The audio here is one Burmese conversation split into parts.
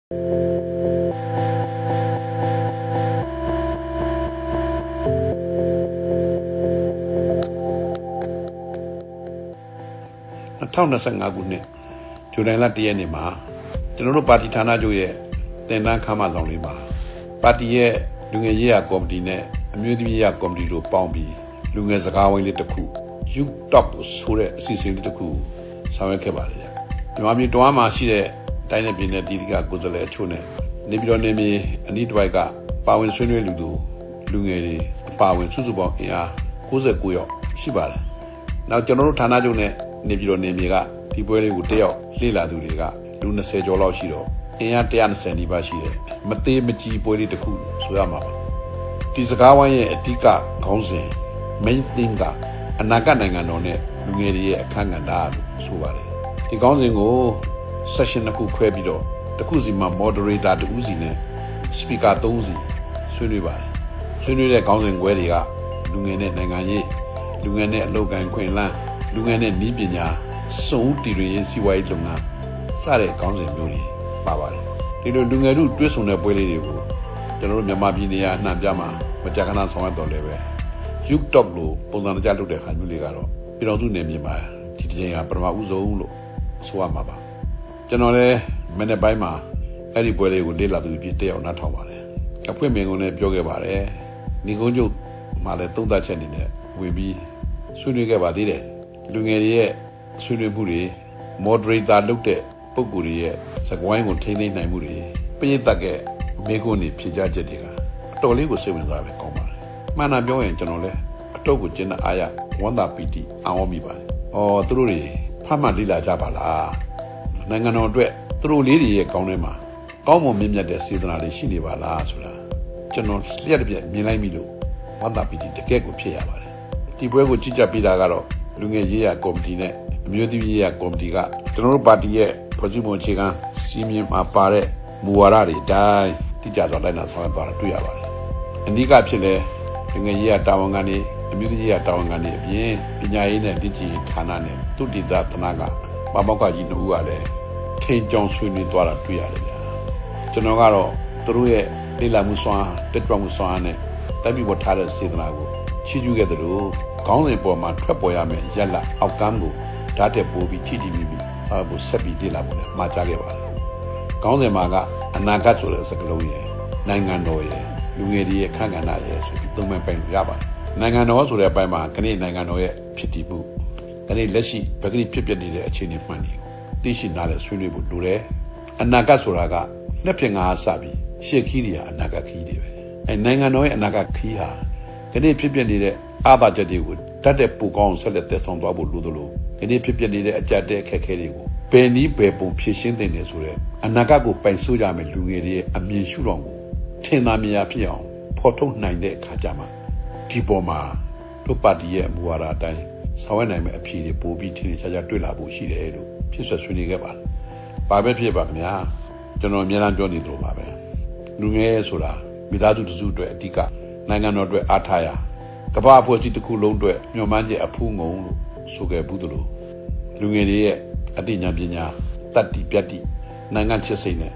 2025 ခုနှစ်ဇူလိုင်လ 1 ရက်နေ့မှာကျွန်တော်တို့ပါတီဌာနချုပ်ရဲ့တင်တန်းခမ်းမဆောင်လေးမှာပါတီရဲ့လူငယ်ရေးရာကော်မတီနဲ့အမျိုးသမီးရေးရာကော်မတီတို့ပေါင်းပြီးလူငယ်စကားဝိုင်းလေးတစ်ခု Youth Talk ဆိုတဲ့အစီအစဉ်လေးတစ်ခုဆောင်ရွက်ခဲ့ပါတယ်ဗျ။မြန်မာပြည်တွင်းမှာရှိတဲ့တိုင်းနယ်ပြည်နယ်တည်တည်ကကိုယ်စားလှယ်အချို့နဲ့နေပြည်တော်နေမြေအနီးတစ်ဝိုက်ကပါဝင်ဆွေးနွေးလူငယ်တွေအပါဝင်စုစုပေါင်းအင်အား69 ယောက်ရှိပါတယ်။နောက်ကျွန်တော်တို့ဌာနချုပ်နဲ့နေပြည်တော်နေမြေကဒီပွဲလေးကိုတက်ရောက်လေ့လာသူတွေကလူ20ကျော်လောက်ရှိတော့အင်အား120နီးပါးရှိတယ်မသေးမကြီးပွဲလေးတစ်ခုဆိုရမှာပါဒီစကားဝိုင်းရဲ့အဓိကခေါင်းစဉ် main theme ကအနာဂတ်နိုင်ငံတော်နဲ့လူငယ်တွေရဲ့အခန်းကဏ္ဍလို့ဆိုပါတယ်ဒီခေါင်းစဉ်ကို session တစ်ခုခွဲပြီးတော့တစ်ခုစီမှာ moderator တစ်ဦးစီနဲ့ speaker 3ဦးစီဆွေးနွေးပါတယ်ဆွေးနွေးတဲ့ခေါင်းစဉ်ခွဲတွေကလူငယ်နဲ့နိုင်ငံရေးလူငယ်နဲ့အလုပ်ကိုင်ခွင့်လန်းလူငယ်နဲ့နည်းပညာစုံဦးတည်ရင်းစီးပွားရေးလုပ်ငန်းစတဲ့ခေါင်းစဉ်မျိုးတွေပါပါတယ်ဒီလိုလူငယ်တို့တွဲဆုံတဲ့ပွဲလေးတွေကိုကျွန်တော်တို့မြန်မာပြည်နေရာအနှံ့ပြမှာမကြာခဏဆောင်ရွက်တော်လဲပဲ Youth Talk လို့ပုံစံတကျလုပ်တဲ့ခါမျိုးလေးကတော့ပြည်တော်စုနယ်မြေမှာဒီတစ်ချိန်ကပထမဦးဆုံးလို့ဆိုရမှာပါကျွန်တော်လည်းမနေ့ပိုင်းမှာအဲ့ဒီပွဲလေးကိုလေ့လာသူပြည့်တက်ရောက်နှာထောင်ပါတယ်အဖွင့်မင်ကုန်လည်းပြောခဲ့ပါတယ်ညီကုန်းချုပ်မှလည်းသုံးသပ်ချက်အနေနဲ့ဝင်ပြီးဆွေးနွေးခဲ့ပါသေးတယ်လူငယ်တွေရဲ့ဆွေးနွေးမှုတွေ moderator လုပ်တဲ့ပုံကိုယ်တွေရဲ့စကွိုင်းကိုထိန်းသိမ်းနိုင်မှုတွေပြည်သက်တဲ့မိကုန်းတွေဖြည့်ကြချက်တွေကအတော်လေးကိုစိတ်ဝင်စားပဲကောင်းပါတယ်မှန်တာပြောရင်ကျွန်တော်လည်းအတော့ကိုကျင်းတဲ့အားရဝမ်းသာပီတိအောင်မိပါတယ်သူတို့တွေဖတ်မှလေ့လာကြပါလားနိုင်ငံတော်အတွက်သူတို့လေးတွေရဲ့ကောင်းထဲမှာကောင်းမွန်မြင့်မြတ်တဲ့စေတနာတွေရှိနေပါလားဆိုတာကျွန်တော်လျှက်တစ်ပြက်မြင်လိုက်ပြီလို့ဝမ်းသာပီတိတကယ်ကိုဖြစ်ရပါတယ်ဒီပွဲကိုကြည့်ကြပြီးတာကတော့လူငယ်ရေးရာကော်မတီနဲ့အမျိုးသမီးရေးရာကော်မတီကကျွန်တော်တို့ပါတီရဲ့ဖွဲ့စည်းပုံအခြေခံစီမံမှာပါတဲ့မူဝါဒတွေတိုင်းတိကျစွာလိုက်နာဆောင်ရွက်သွားတာတွေ့ရပါတယ်အဓိကဖြစ်လဲလူငယ်ရေးရာတာဝန်ခံတွေအမျိုးသမီးရေးရာတာဝန်ခံတွေအပြင်ပညာရေးနဲ့ဒီကြီးဌာနနဲ့သုတေသဌာနကပါမောက္ခကြီးတို့ကလည်းထိန်ကြောင်ဆွေးနွေးသွားတာတွေ့ရတယ်ဗျာကျွန်တော်ကတော့သူတို့ရဲ့လေ့လာမှုစွမ်းတက်ကြွမှုစွမ်းနဲ့တိုက်ပြီးဝတ်ထားတဲ့စေတနာကိုချီးကျူးခဲ့တယ်လို့ခေါင်းစဉ်ပေါ်မှာထွက်ပေါ်ရမယ်ရက်လက်အောက်ကမ်းကိုဓာတ်တက်ပိုးပြီးထိထိမိမိစာဖို့ဆက်ပြီးလေ့လာဖို့လည်းမှာကြားခဲ့ပါတယ်ခေါင်းစဉ်မှာကအနာဂတ်ဆိုတဲ့စကားလုံးရဲ့နိုင်ငံတော်ရဲ့လူငယ်တွေရဲ့ခန့်ကဏ္ဍရဲ့ဆိုပြီးသုံးပိုင်းလို့ရပါတယ်နိုင်ငံတော်ဆိုတဲ့အပိုင်းမှာခဏနိုင်ငံတော်ရဲ့ဖြစ်တည်မှုခဏလက်ရှိပဂတိဖြစ်ပျက်နေတဲ့အခြေအနေမှန်တယ်သိရှိနားလဲဆွေးနွေးဖို့လိုတယ်အနာဂတ်ဆိုတာကနှစ်ဖြစ်ငါးစပြီးရှေ့ခီးတွေကအနာဂတ်ခီးတွေပဲနိုင်ငံတော်ရဲ့အနာဂတ်ခီးဟာခဏဖြစ်ပျက်နေတဲ့အာဘချက်တွေကိုတတ်တဲ့ပူကောင်းဆက်လက်သက်ဆောင်သွားဖို့လိုသလိုခဏဖြစ်ပျက်နေတဲ့အကြက်တဲ့အခက်အခဲတွေကိုဘယ်နည်းဘယ်ပုံဖြေရှင်းသင့်တယ်ဆိုတဲ့အနာဂတ်ကိုပိုင်ဆိုးကြမယ်လူငယ်တွေရဲ့အမြင်ရှုထောင့်ကိုထင်သာမြင်ရဖြစ်အောင်ဖော်ထုတ်နိုင်တဲ့အခါကျမှဒီပေါ်မှာတို့ပါတီရဲ့မူဝါဒအတိုင်းဆောင်ရွက်နိုင်မယ့်အဖြေတွေပို့ပြီးထင်ထင်ရှားရှားတွေ့လာဖို့ရှိတယ်လို့ဖြစ်ဆွေးနွေးခဲ့ပါတယ်။ဘာပဲဖြစ်ပါခင်ဗျာကျွန်တော်အများအားပြောနေသလိုပါပဲလူငယ်ဆိုတာမိသားစုတစုအတွက်အဓိကနိုင်ငံတော်အတွက်အားထားရကမ္ဘာအဖွဲ့အစည်းတစ်ခုလုံးအတွက်ညှို့မှန်းချက်အဖူးငုံလို့ဆိုခဲ့ဘူးသလိုလူငယ်တွေရဲ့အသိဉာဏ်ပညာတတ်တည်ပြတ်တည်နိုင်ငံချစ်စိတ်နဲ့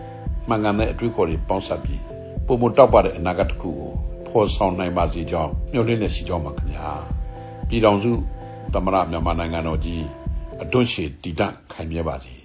မှန်ကန်တဲ့အတွေ့အခေါ်တွေပေါင်းစပ်ပြီးပုံမတောက်ပတဲ့အနာဂတ်တစ်ခုကိုဖော်ဆောင်နိုင်ပါစေကြောင်းညှို့လင့်နေရှိကြောင်းပါခင်ဗျာပြည်တော်စုသမ္မတမြန်မာနိုင်ငံတော်ကြီးအတွန်းရှည်တည်တံ့ခိုင်မြဲပါစေ